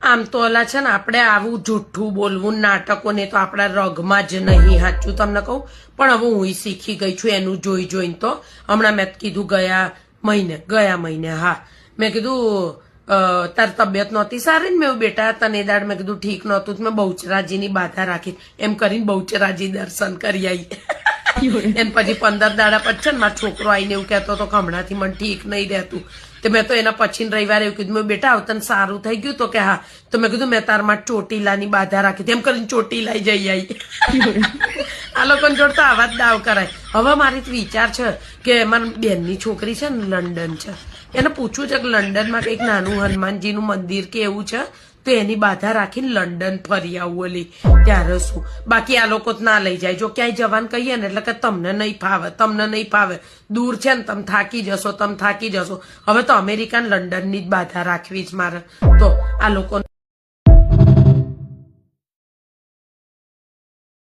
આમ તો ઓલા છે ને આપણે આવું જૂઠું બોલવું નાટકો ને તો આપણા રગમાં જ નહીં, સાચું તમને કહું. પણ હવે હું શીખી ગઈ છું એનું જોઈ જોઈને. તો હમણાં મેં કીધું ગયા મહિને હા મેં કીધું તાર તબિયત નહોતી સારી ને, મેં બેટા તને દાડ મેં કીધું ઠીક નહોતું, મેં બહુચરાજીની બાધા રાખી એમ કરીને બહુચરાજી દર્શન કરી આવી. એને પછી 15 દાડા પછી છે ને મારો છોકરો આવીને એવું કહેતો હતો કે હમણાંથી મને ઠીક નહીં રહેતું. તો મેં તો એના પછી રવિવારે એવું કીધું, મેં બેટા તને સારું થઈ ગયું? તો કે હા. તો મેં કીધું મેં તારમાં ચોટીલાની બાધા રાખી તેમ કરીને ચોટીલા જઈ આવી. આ લોકોને જોડતા આવા જ દાવ કરાય. હવે મારી વિચાર છે કે મારી બેનની છોકરી છે ને લંડન છે, એને પૂછવું છે કે લંડનમાં કંઈક નાનું હનુમાનજીનું મંદિર કે એવું છે તો એની બાધા રાખીને લંડન ફરી આવું ઓલી ત્યારે શું. બાકી આ લોકો ના લઈ જાય. જો ક્યાંય જવાનું કહીએ ને એટલે કે તમને નહીં ફાવે, દૂર છે ને તમે થાકી જશો. હવે તો અમેરિકન લંડનની જ બાધા રાખવી જ મારે. તો આ લોકો